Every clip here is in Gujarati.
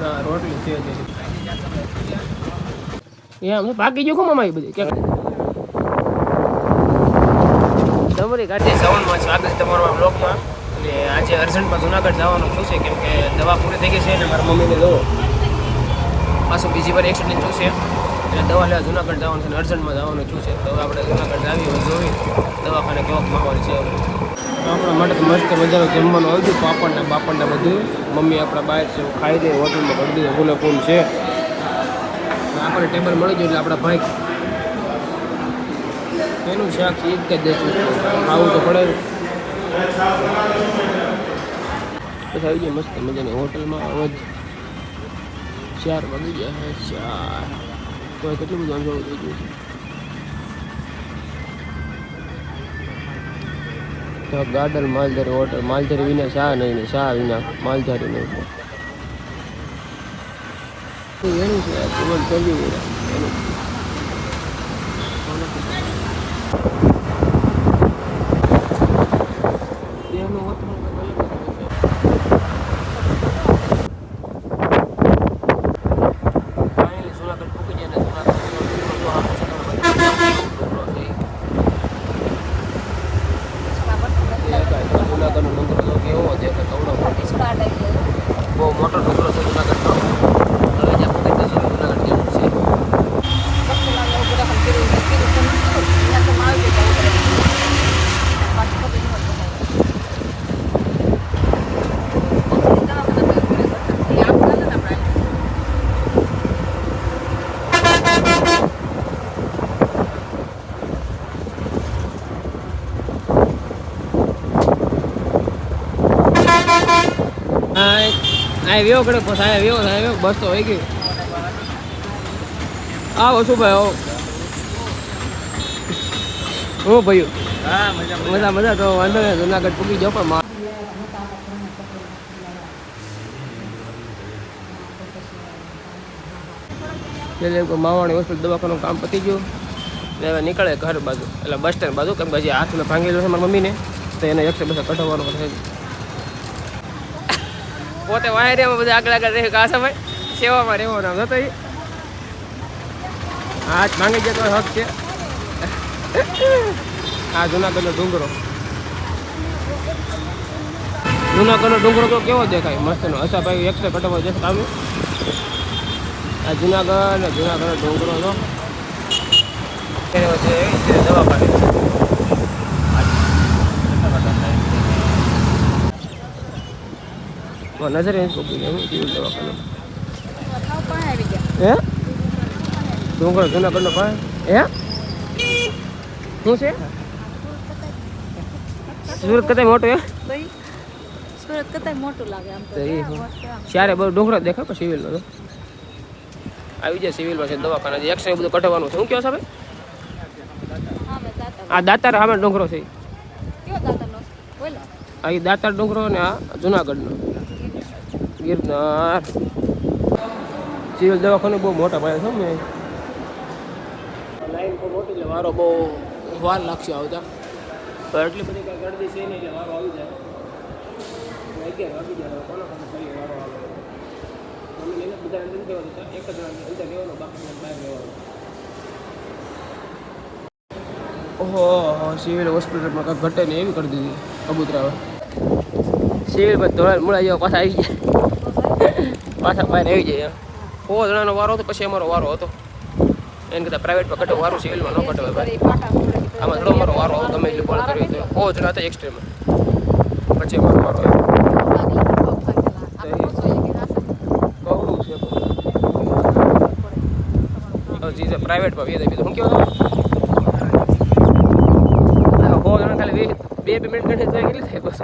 ના રોટલી છે એમ બાકી જો ખમા આવી બધી તમારી ગાડી સવારમાં સ્વાગત તમારા બ્લોગમાં. અને આજે અર્જન્ટમાં જુનાગઢ જવાનું શું છે કેમ કે દવા પૂરી થઈ ગઈ છે અને મારા મમ્મીને લો પાછું બીજી વાર એક્સિડન્ટ થયું છે એટલે દવા લેવા જુનાગઢ જવાનું છે અને અર્જન્ટમાં જવાનું શું છે તો આપણે જુનાગઢ આવી હોય જોઈ દવાખાને કેવો માહોલ છે આપણા માટે તો મસ્ત મજાનું જમવાનું આવ્યું પાપડને બાપડને બધું મમ્મી આપણા બહાર છે ખાઈ દે હોટલમાં કરી દીધું ફૂલે ફૂલ છે આપણે ટેબલ મળી ગયું એટલે આપણા ભાઈ એનું શાક એ જ કરી દેશું ખાવું તો પડે પછી આવી જાય મસ્ત મજાની હોટલમાં હવે 4 વાગી ગયા છે 4 તો કેટલું બધું અનુભવ થઈ ગયું છે તો ગાર્ડન માલધારી હોટલ માલધારી વિના શા નહીં ને શા વિના માલધારી નહીં એનું છે જીવન કર્યું એનું બહુ મોટો ટુકડો છે જુનાગઢનો હવે જ્યાં પૂરી જશે જુનાગઢ જેવું છે આ વ્યવ કરે પછી આ વ્યવ બસ તો હોય ગઈ આવો શું ભાઈ આવો હો ભાઈ હા મજા મજા તો વાંધો નહીં જુનાગઢ પૂકી જાઓ પણ માવાણી હોસ્પિટલ દવાખાનું કામ પતી ગયું હવે નીકળે ઘર બાજુ એટલે બસ સ્ટેન્ડ બાજુ કેમ કે હજી હાથને ભાંગેલું છે મારી મમ્મીને તો એને 100 કઢાવવાનું છે પોતે વાયરિયામાં બધા આગળ રહી કાશે ભાઈ સેવામાં રહેવાનું આમ થતો હાથ માંગી જતો હક છે આ જુનાગઢનો ડુંગરો તો કેવો દેખાય મસ્તનો હસાભાઈ 100 કટવા જશે કામ આ જુનાગઢનો ડુંગરો તો છે દવાખાને નજર દવાખાનું હે ડુંગર જુનાગઢનો ભાઈ હે શું છે સુરત કરતા મોટો હે સુરત કરતા મોટું લાગે આમ તો ત્યારે બહુ ડુંગર દેખાય પણ સિવિલનો તો આવી જાય સિવિલમાં છે દવાખાના એક્સરે બધું કઢાવવાનું છે શું કહો છો ભાઈ આ દાતાર સામે ડુંગરો છે આ દાતાર ડુંગરો ને આ જુનાગઢનો ગિરનાર સિવિલ દવાખાને બહુ મોટા પાડે છે મેં લાઈન બહુ મોટી એટલે વારો બહુ વાર લાગશે આવતા પણ એટલી બધી કાંઈ ગળદી છે નહીં એટલે વારો આવી જાય 11 વાગી જાય કોનો ફરી વારો આવે મમ્મી લઈને બધા અંદર દેવા દેતા એક જ અંદર લેવાનો બાકી બહાર લેવાનો ઓહો સિવિલ હોસ્પિટલમાં કાંઈક ઘટે ને એવી કરી દીધી કબૂતરા સિવિલમાં ધોળા મૂળા જેવા પાછા આવી જાય પાછા બહાર આવી જાય 100 જણાનો વારો હતો પછી અમારો વારો હતો એને કદાચ પ્રાઇવેટમાં કટો વારો સિવિલમાં ન કટો ભાઈ આમાં થોડો મારો વારો ગમે એટલી કોલ કર્યો તો 100 જણા હતા એક્સ્ટ્રીમાં પછી અમારો વારો કવડું છે પ્રાઇવેટમાં વેદે બીજું શું કહેવાય 100 જણા ખાલી 2 મિનિટ ગણી તો કેટલી થાય બસ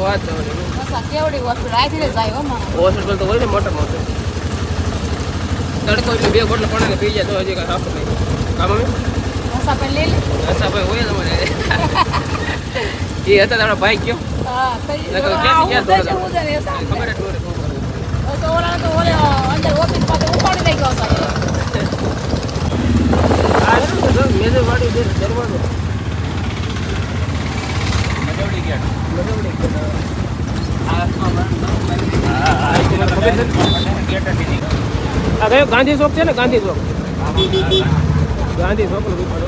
વાત કેવડી હોસ્પિટલ તો હોય ને મોટા મોટું તડકો એટલે 2 બોટલ પાણી પી જાય તો હજી કાંઈ સાફ નહીં કામ અમે ભાઈ હોય તમારે એ હતા તમારા ભાઈ કયો મેજર વાડી દરવાજો આ કયો ગાંધી ચોક છે ને? ગાંધી ચોક, ગાંધી ચોક નું દુકાન.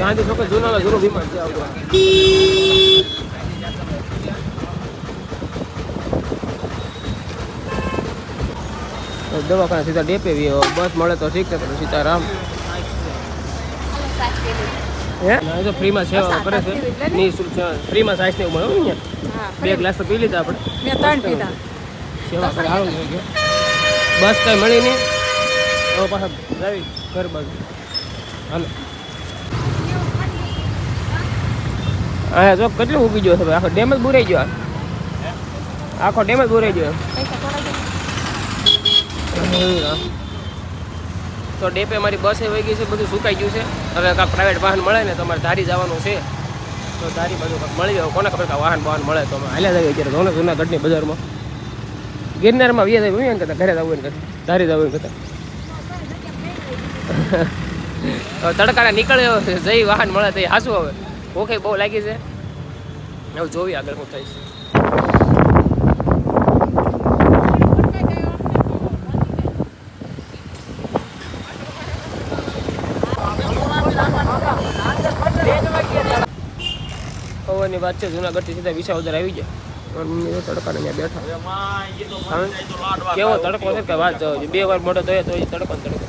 ગાંધી ચોક જૂના જૂનું વિમાન છે આવતું. દવાખાના સીધા ડેપે બસ મળે તો ઠીક છે. સીતારામ હે ના, તો ફ્રીમાં સેવા કરે છે. નિઃશુલ્ક ફ્રીમાં સાઈઝ ને મળે ને. 2 ગ્લાસ તો પી લીધા આપણે. મેં 3 પીધા. સેવા કરે સારું થઈ ગયું. બસ કઈ મળી નહીં. હવે પાછા જાવી ઘર બાજુ. હાલો હા જો કેટલું ઉગી ગયો છે ભાઈ. આખો ડેમ જ બુરાઈ ગયો. આખો ડેમ જ બુરાઈ ગયો. તો ડેપે મારી બસ એ વહી ગઈ છે. બધું સુકાઈ ગયું છે. હવે કાંઈક પ્રાઇવેટ વાહન મળે ને તમારે ધારી જવાનું છે તો ધારી બાજુ કાંઈક મળી જાય. કોને ખબર કાંઈ વાહન મળે તો અમે હાલ્યા જઈએ અત્યારે ધોને જૂનાગઢની બજારમાં. ગિરનારમાં વ્યા જાય એમ કરતા ઘરે જવું ને કરતા ધારી જવું ને કરતા. હવે તડકાને નીકળ્યો જઈ વાહન મળે તો એ હાસું. હવે ભૂખે બહુ લાગી છે. હવે જોવી આગળ શું થાય છે. પવનની વાત છે. જૂનાગઢથી સીધા વિસાવદર આવી ગયા. તડકાને ત્યાં બેઠા. કેવો તડકો છે કે વાત જવા. 2 વાર મોટો થયો તો એ તડકો તડકો.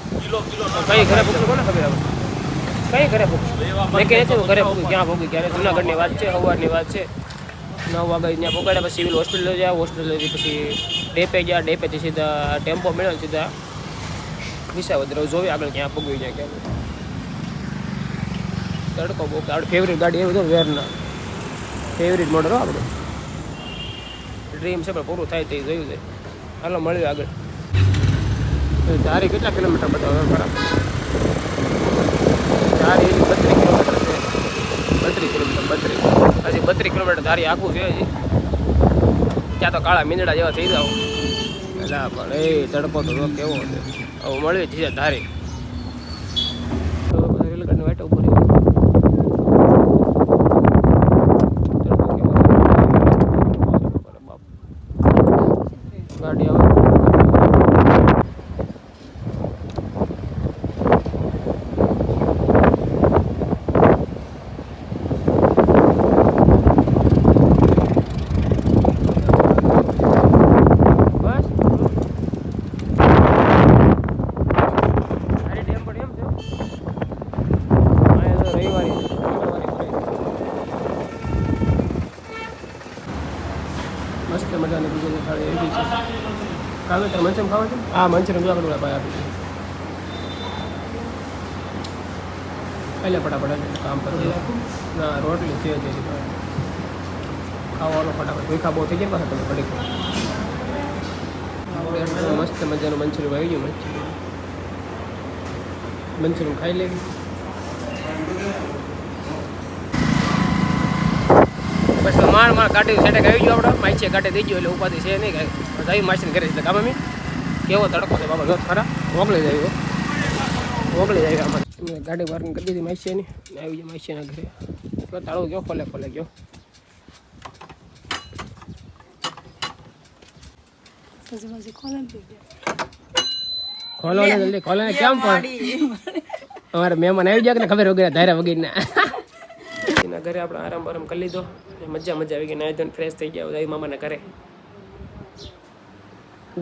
કઈ ઘરે ભૂખું કોને ખબર આવે? કઈ ઘરે ભૂખું મેં કહે છે ઘરે ભૂખું ક્યાં ભૂખી ક્યારે. જૂનાગઢની વાત છે. સવારની વાત છે. 9 વાગે ત્યાં પકડ્યા. પછી સિવિલ હોસ્પિટલ ગયા. હોસ્પિટલથી પછી ડેપે ગયા. ડેપેથી સીધા ટેમ્પો મળ્યો સીધા વિસાવદર. જોવી આગળ ક્યાં ભૂગવી જાય ક્યાં. તડકો બહુ. આપણે ફેવરેટ ગાડી એવી તો વેરના ફેવરેટ મોડલ આપણો ડ્રીમ છે પણ પૂરું થાય તે જોયું છે. હાલો મળ્યું આગળ. ધારી કેટલા કિલોમીટર બતાવે ખરા? ધારી 32 કિલોમીટર છે. 32 કિલોમીટર 32. હજી 32 કિલોમીટર ધારી આખું છે. હજી ત્યાં તો કાળા મીંદડા જેવા થઈ જાવ. એટલે પણ એ તડકો તો કેવો છે. હવે મળ્યું છે ધારી. તો રેલગાડીની વાટે ઉભો રહ્યો. ગાડી આવે. બસ અરે ડેમ પર એમ છે. રવિવારી મસ્ત મજાની બીજી થાળી એવી છે. કાવે તો મંચમ ખાવા છે. હા મંચમ જોવા કરવા ભાઈ આપી એટલે ફટાફટ કામ પર ના રોટલી છે જ ખાવાનો ફટાફટ ભૂખા બહુ થઈ જાય. પાછા તમે પડી મસ્ત મજાનું મંચુરિયન આવી ગયું. મંચુરિયન ખાઈ લેવી. પછી માર કાઢી સેટેક આવી ગયો. આપણે માછી કાઢી દઈ ગયો એટલે ઉપાધિ છે નહીં કાંઈ. આવી માછીને કરે છે કામ અમે કેવો તડકો છે બાબા. જો ખરા ઓગળી જાય. ઓગળી જાય આમાં. ગાડી પાર્કિંગ કરી દીધી માછીની ને આવી જાય માછીના ઘરે. તો તાળું ગયો ખોલે ગયો. ખોલો ને જલ્દી ખોલે ને. કેમ પણ અમારે મહેમાન આવી જાય કે ખબર વગેરે ધારા વગેરેના. એના ઘરે આપણે આરામ બારામ કરી લીધો. મજા આવી ગઈ. નાઈ ધોઈને ફ્રેશ થઈ ગયા. બધા મામાના ઘરે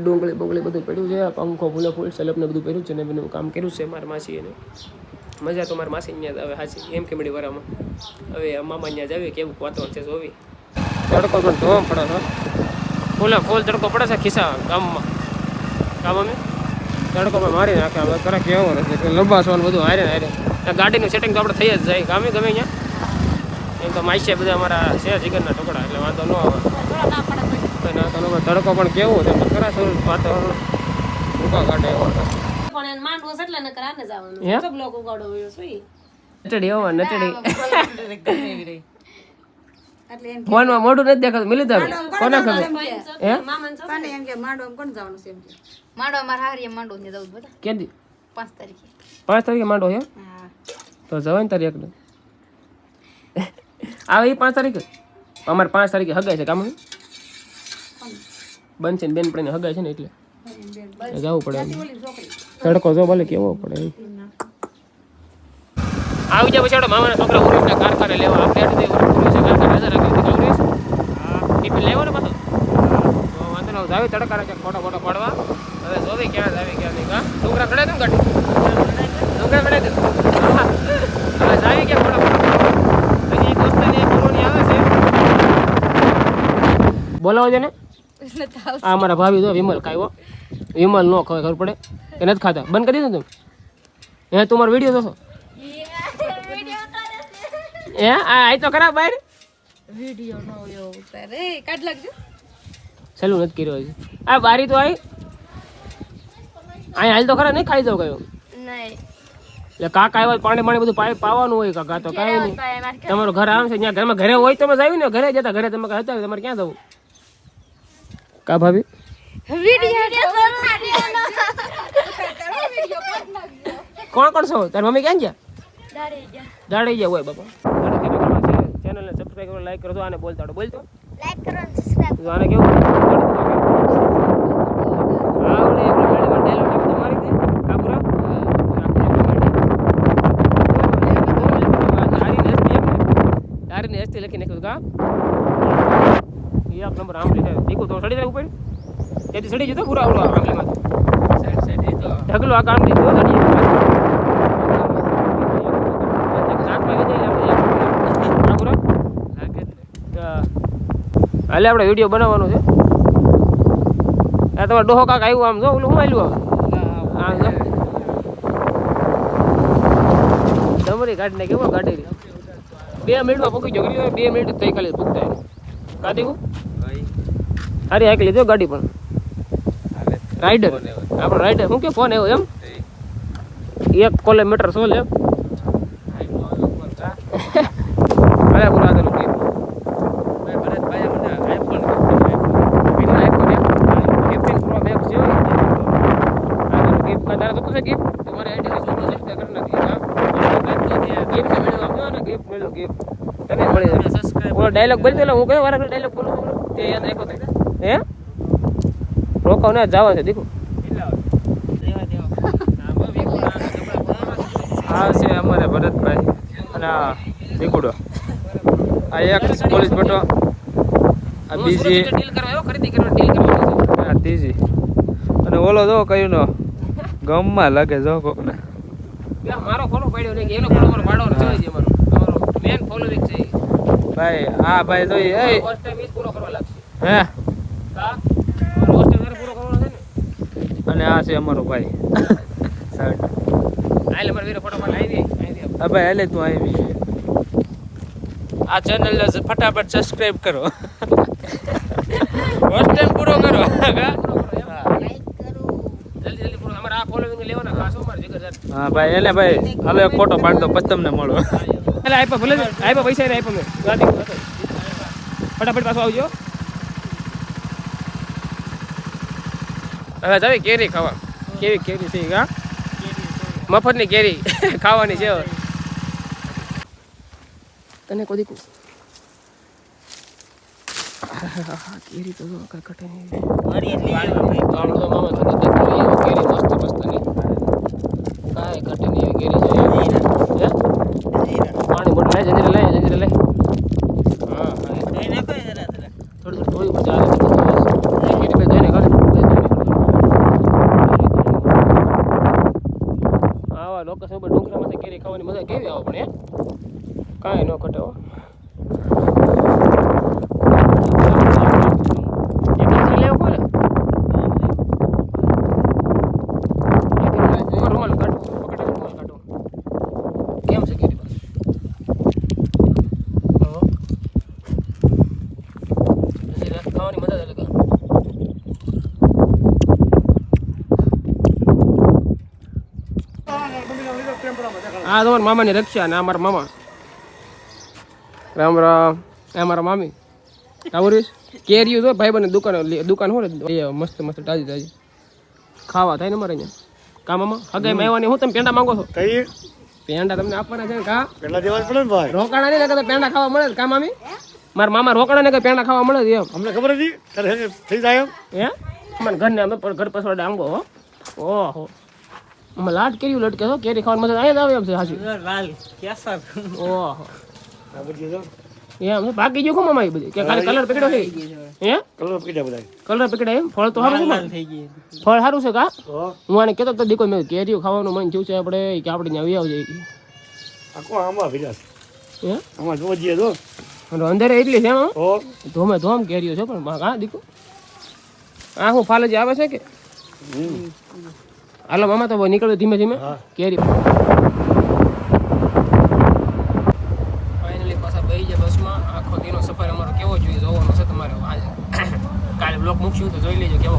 ડુંગળી બોગળી બધું પડ્યું છે. પંખો ફૂલો ફૂલ સલપ ને બધું પડ્યું છે ને બધું કામ કર્યું છે મારા માસી. એને મજા તો મારા માસી ત્યાં આવે હાચી એમ કે મળી વારામાં. હવે મામા ત્યાં જાવી કેવું વાતાવરણ છે જોવી. તડકો પણ ધોમ પડે છે. ફૂલે ફૂલ તડકો પડે છે ખિસ્સા ગામમાં. અમે તડકો પણ મારી નાખે. હવે કરે કેવો રહેશે લંબાસવાનું બધું હારે. ગાડીનું સેટિંગ તો આપણે થઈ જ જાય ગમે અહીંયા. એમ તો માઈસે બધા અમારા છે જીગરના ટુકડા એટલે વાંધો ન આવે. તડકો પણ કેવો છે ખરા સ્વરૂપ વાતાવરણ ઉભા કાઢે એવો પણ માંડવો એટલે ન કરાને જવાનું તો બ્લોક ઉગાડો હોય સુઈ નટડી એવો નટડી ફોનમાં મોઢું નથી દેખાતું. મિલી તમે કોને ખબર હે મામન છો તને એમ કે માંડો કોણ જવાનું છે એમ કે માંડવો અમાર હારીએ માંડવો ને જવું બધા કેદી 5 તારીખે 5 તારીખે માંડો હે. હા તો જવાય ને તારી એકને આવે એ 5 તારીખે અમારે 5 તારીખે હગાય છે કામ બનશે ને બેન પણ હગાય છે ને એટલે જવું પડે તડકો જો ભલે કેવો પડે આવી જાય પછી આપણે મામાના છોકરા ઉરીના કારખાને લેવા આપણે અડધી કારખાને નજર રાખી દીધી ટિફિન લેવો ને પાછો તો વાંધો ના જાવી તડકા રાખે ફોટો પડવા હવે જોવી ક્યાં જાવી ક્યાં નહીં કા ડુંગરા ખડે તું ગાડી ડુંગરા ખડે તું હવે જાવી ક્યાં ફોટો હજી એક દોસ્તાની પૂરોની આવે છે બોલાવો છે ને આ અમારા ભાભી જો વિમલ ખાયો વિમલ નો ખવાય ખબર પડે કે નથી ખાતા બંધ કરી દીધું તમે એ તમારો વિડીયો જોશો એ આ તો ખરાબ બહાર વિડિયો નો યો ઉતારે કાઢ લાગજો ચાલુ નથી કર્યો હજી આ બારી તો આવી અહીં હાલ તો ખરા નહીં ખાઈ જાવ કયો નહીં એટલે કાકા આવ્યા પાણી બધું પાવાનું હોય કાકા તો કાંઈ નહીં તમારું ઘર આમ છે ત્યાં ઘરમાં ઘરે હોય તમે જાવ ને ઘરે જતા ઘરે તમે હતા તમારે ક્યાં જવું કા ભાભી કોણ છો તારી મમ્મી ક્યાં ગયા દાડી ગયા હોય બાપા ચેનલને સબસ્ક્રાઇબ કરો લાઈક કરો આને બોલતો લાઈક કરો અને સબસ્ક્રાઇબ આને કેવું આવડે એટલે મેડમ ડાયલોગ આપો તમારી દે કાબુરા તારીને એસટી લખી નાખ્યું કા એ આપ નંબર આમ લીધા દીકુ તો સડી જાય ઉપર તેથી સડી જતો પૂરા આવડો આંગળીમાં સાઈડ એ તો ઢગલો આ કામ દીધો સડી હાલે આપણે વિડીયો બનાવવાનો છે આ તમારે ડોહો કાક આવ્યું આમ જો ઓલું હું આવ્યું આમ તમારી ગાડીને કેવો ગાડી 2 મિનિટમાં પૂકી જો 2 મિનિટ થઈ ખાલી પૂકતા કાઢી અરે આખી લીધો ગાડી પણ રાઈડર આપણો રાઈડર શું કે ફોન આવ્યો એમ 1 કિલોમીટર સોલ એમ અરે પૂરા આગળ કે ડાયલોગ બોલી દે હું કયો વારા ડાયલોગ બોલું તે યાદ રાખ્યો તો હે રોકાવ ને જવા છે દેખો આ છે અમારે ભરતભાઈ અને આ દીકુડો આ એક પોલીસ બટો આ બીજી ડીલ કરવા આવ્યો ખરીદી કરવા ડીલ કરવા આ ત્રીજી અને ઓલો જો કયું નો ગમમાં લાગે જો કોકને મારો ફોલો પડ્યો નહીં એનો ફોલો મારો પાડવાનો છે જ અમારો અમારો મેન ફોલોવિંગ છે ભાઈ આ ભાઈ જોઈ એ ફર્સ્ટ ટાઈમ પૂરો કરવા લાગશે હે કા રોસ્ટ ટાઈમ પૂરો કરવાનો છે ને અને આ છે અમારો ભાઈ સાઈડ આલે માર વીરો ફોટો માં લાવી દે આ ભાઈ હાલે તું આવી આ ચેનલ ને ફટાફટ સબસ્ક્રાઇબ કરો ફર્સ્ટ ટાઈમ પૂરો કરો જલ્દી પૂરો અમાર આ ફોલોવિંગ લેવાના ખાસ અમાર જીગર હા ભાઈ એને ભાઈ હાલો એક ફોટો પાડ દો પછી તમને મળો એટલે આપ્યા ભલે આપ્યા પૈસા ને આપ્યા મેં ગાડી ફટાફટ પાછો આવજો હવે જાવી કેરી ખાવા કેવી કેરી છે કા મફતની કેરી ખાવાની છે તને કોઈ દીકું કેરી તો કટે નહીં મામા થતો કેરી મસ્ત મસ્ત નહીં કાંઈ કટે નહીં કેરી છે પાણી બોટલ લઈ જંજીરે લઈ હા થોડું થોડી મજા આવે કેરી પે જઈને ઘરે આવા લોકેશન ઉપર ડુંગરામાંથી કેરી ખાવાની મજા કેવી આવે પણ કાંઈ ન ઘટે હો કેમ છે કેરી ખાવાની મજા અલગ આ તમારા મામાની રક્ષા ને અમારા મામા રામ રામ અમારા મામી આવરીશ કેરીઓ જો ભાઈ બને દુકાન હોય ને મસ્ત મસ્ત તાજી તાજી ખાવા થાય ને મારે અહીંયા કામમાં હગાઈ માં આવવાની હું તમે પેંડા માંગો છો પેંડા તમને આપવાના છે ને કા પેલા દેવા જ પડે ને ભાઈ. રોકાણા નહીં લાગે તો પેંડા ખાવા મળે કા મામી મારા મામા રોકાણા ને કે પેંડા ખાવા મળે છે એમ અમને ખબર હતી તારે થઈ જાય એમ. હે મને ઘરને અમે પણ ઘર પછવાડે આંબો હો ઓહો અમે લાટ કર્યું લટકે છો કેરી ખાવાની મજા અહીંયા જ આવે એમ છે હાચું ઓહો આ બધી જો એમ છે બાકી ગયું ખો મામા એ બધી કે ખાલી કલર પકડ્યો છે હે કલર પકડ્યા બધા. કલર પકડ્યા એમ ફળ તો સારું છે ને? ફળ સારું છે કા તો હું આને કહેતો તો દીકો મેં કેરીઓ ખાવાનું મન થયું છે આપણે કે આપણે ત્યાં આવી આવજે આખો આમાં વિલાસ. હે આમાં જોવા જઈએ તો. અને અંદર એટલી છે એમ તો ધોમે ધોમ કેરીઓ છે પણ હા દીકો આ હું ફાલજી આવે છે કે હાલો મામા તો નીકળ્યો ધીમે ધીમે હા. કેરી ફાઇનલી પાછા બેસી જાય બસમાં આખો દીનો સફર અમારો કેવો જોઈએ જોવાનો છે તમારે આજે કાલે બ્લોક મૂકશું તો જોઈ લેજો કેવો